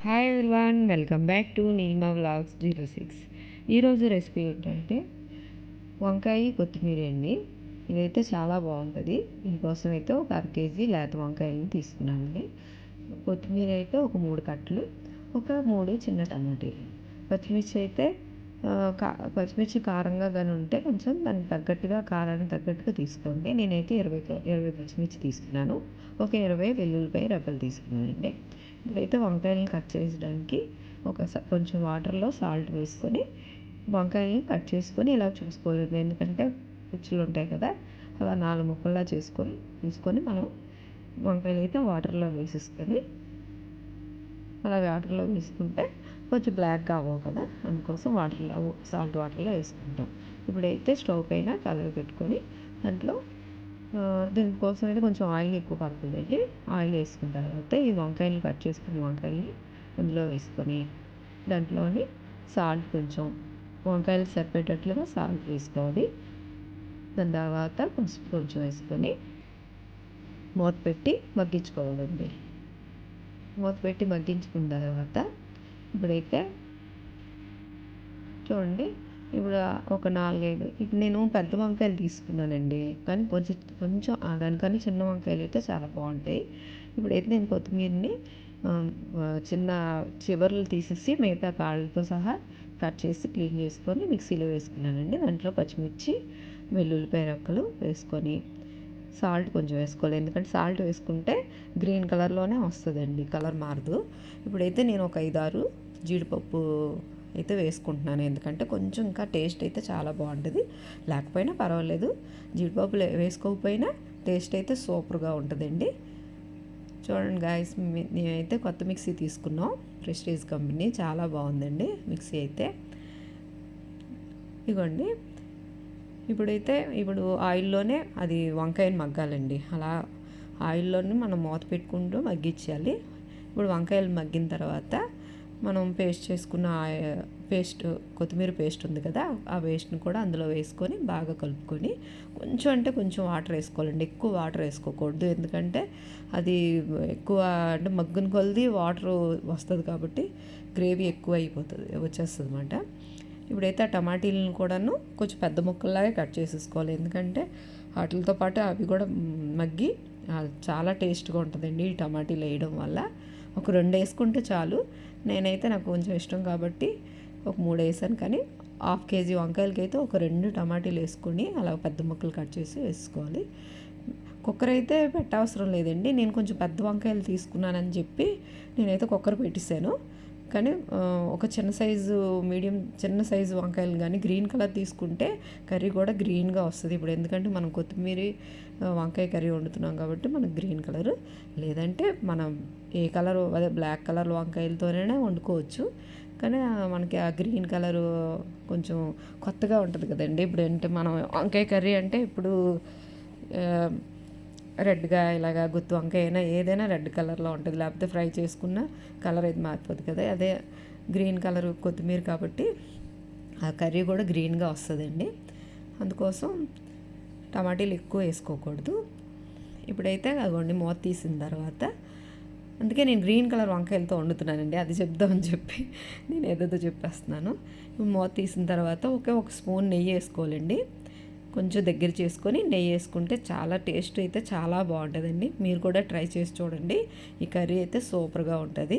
Hi everyone, welcome back to నీమా vlogs 06. ఈరోజు recipe ఏంటంటే వంకాయ కొత్తిమీర అండి. ఇదైతే చాలా బాగుంటుంది. దీనికోసం అయితే ఒక కేజీ లేత వంకాయని తీసుకున్నానండి. కొత్తిమీర అయితే ఒక 3 కట్టలు, ఒక 3 చిన్న టమాటీలు. పచ్చిమిర్చి అయితే పచ్చిమిర్చి కారంగా కానీ ఉంటే కొంచెం దానికి తగ్గట్టుగా కారానికి తగ్గట్టుగా తీసుకోండి. నేనైతే 20 పచ్చిమిర్చి తీసుకున్నాను. ఒక 20 వెల్లుల్లిపాయ రెబ్బలు తీసుకున్నానండి. ఇప్పుడైతే వంకాయలను కట్ చేయడానికి కొంచెం వాటర్లో సాల్ట్ వేసుకొని వంకాయని కట్ చేసుకొని ఇలా చూసుకోలేదు. ఎందుకంటే పుచ్చులు ఉంటాయి కదా, అలా 4 ముక్కల్లా తీసుకొని మనం వంకాయలు అయితే వాటర్లో వేసేసుకొని అలా వాటర్లో వేసుకుంటే కొంచెం బ్లాక్గా అవ్వవు కదా, అందుకోసం సాల్ట్ వాటర్లో వేసుకుంటాం. ఇప్పుడైతే స్టవ్ పైన కలర్ పెట్టుకొని దాంట్లో దీనికోసం అయితే కొంచెం ఆయిల్ ఎక్కువ పడుతుందండి. ఆయిల్ వేసుకున్న తర్వాత ఈ వంకాయలు కట్ చేసుకుని వంకాయలు అందులో వేసుకొని దాంట్లోని సాల్ట్ వంకాయలు సరిపోయేటట్లుగా సాల్ట్ వేసుకోవాలి. దాని తర్వాత కొంచెం వేసుకొని మూత పెట్టి మగ్గించుకోవాలండి. మూత పెట్టి మగ్గించుకున్న తర్వాత ఇప్పుడైతే చూడండి, ఇప్పుడు ఒక 4-5 ఇప్పుడు నేను పెద్ద వంకాయలు తీసుకున్నానండి, కానీ కొంచెం దానికన్నా చిన్న వంకాయలు అయితే చాలా బాగుంటాయి. ఇప్పుడైతే నేను కొత్తిమీరని చిన్న చివర్లు తీసేసి మిగతా కాళ్ళతో సహా కట్ చేసి క్లీన్ చేసుకొని మిక్సీలో వేసుకున్నానండి. దాంట్లో పచ్చిమిర్చి, వెల్లుల్లిపాయ రెక్కలు వేసుకొని సాల్ట్ కొంచెం వేసుకోవాలి. ఎందుకంటే సాల్ట్ వేసుకుంటే గ్రీన్ కలర్లోనే వస్తుందండి, కలర్ మారదు. ఇప్పుడైతే నేను ఒక 5-6 జీడిపప్పు అయితే వేసుకుంటున్నాను. ఎందుకంటే కొంచెం ఇంకా టేస్ట్ అయితే చాలా బాగుంటుంది. లేకపోయినా పర్వాలేదు, జీడిపప్పు వేసుకోకపోయినా టేస్ట్ అయితే సూపర్గా ఉంటుందండి. చూడండి గాయస్, నేనైతే కొత్త మిక్సీ తీసుకున్నాం, ప్రెస్టీజ్ కంపెనీ, చాలా బాగుందండి మిక్సీ అయితే. ఇదిగోండి, ఇప్పుడు ఆయిల్లోనే అది వంకాయని మగ్గాలండి. అలా ఆయిల్లోనే మనం మూత పెట్టుకుంటూ మగ్గించాలి. ఇప్పుడు వంకాయలు మగ్గిన తర్వాత మనం చేసుకున్న కొత్తిమీర పేస్ట్ ఉంది కదా, ఆ పేస్ట్ని కూడా అందులో వేసుకొని బాగా కలుపుకొని కొంచెం వాటర్ వేసుకోవాలండి. ఎక్కువ వాటర్ వేసుకోకూడదు, ఎందుకంటే అది ఎక్కువ అంటే మగ్గున కొలది వాటర్ వస్తుంది కాబట్టి గ్రేవీ ఎక్కువ వచ్చేస్తుంది అన్నమాట. ఇప్పుడైతే ఆ టమాటీలను కూడాను కొంచెం పెద్ద ముక్కల్లాగే కట్ చేసేసుకోవాలి. ఎందుకంటే వాటితో పాటు అవి కూడా మగ్గి చాలా టేస్ట్గా ఉంటుందండి ఈ టమాటీలు వేయడం వల్ల. ఒక 2 వేసుకుంటే చాలు. నేనైతే నాకు కొంచెం ఇష్టం కాబట్టి ఒక 3 వేసాను. కానీ 1/2 కేజీ వంకాయలకి అయితే ఒక 2 టమాటీలు వేసుకొని అలా పెద్ద ముక్కలు కట్ చేసి వేసుకోవాలి. కుక్కర్ అయితే పెట్టవసరం లేదండి. నేను కొంచెం పెద్ద వంకాయలు తీసుకున్నానని చెప్పి నేనైతే కుక్కర్ పెట్టేశాను. కానీ ఒక చిన్న సైజు వంకాయలు కానీ గ్రీన్ కలర్ తీసుకుంటే కర్రీ కూడా గ్రీన్గా వస్తుంది. ఇప్పుడు ఎందుకంటే మనం కొత్తిమీర వంకాయ కర్రీ వండుతున్నాం కాబట్టి మనకు గ్రీన్ కలర్, లేదంటే మనం ఏ కలర్ అదే బ్లాక్ కలర్ వంకాయలతోనే వండుకోవచ్చు. కానీ మనకి ఆ గ్రీన్ కలరు కొంచెం కొత్తగా ఉంటుంది కదండి. ఇప్పుడు అంటే మనం వంకాయ కర్రీ అంటే ఇప్పుడు రెడ్గా ఇలాగా గుత్తి వంకాయ అయినా ఏదైనా రెడ్ కలర్లో ఉంటుంది, లేకపోతే ఫ్రై చేసుకున్న కలర్ అయితే మారిపోతుంది కదా. అదే గ్రీన్ కలర్ కొత్తిమీర కాబట్టి ఆ కర్రీ కూడా గ్రీన్గా వస్తుందండి. అందుకోసం టమాటీలు ఎక్కువ వేసుకోకూడదు. ఇప్పుడైతే అదిగోండి, మూత తీసిన తర్వాత, అందుకే నేను గ్రీన్ కలర్ వంకాయలతో వండుతున్నానండి, అది చెప్దామని చెప్పి నేను ఏదేదో చెప్పేస్తున్నాను. మూత తీసిన తర్వాత ఒక స్పూన్ నెయ్యి వేసుకోవాలండి. కొంచెం దగ్గర చేసుకొని నెయ్యి వేసుకుంటే చాలా టేస్ట్ అయితే చాలా బాగుంటుందండి. మీరు కూడా ట్రై చేసి చూడండి. ఈ కర్రీ అయితే సూపర్గా ఉంటుంది.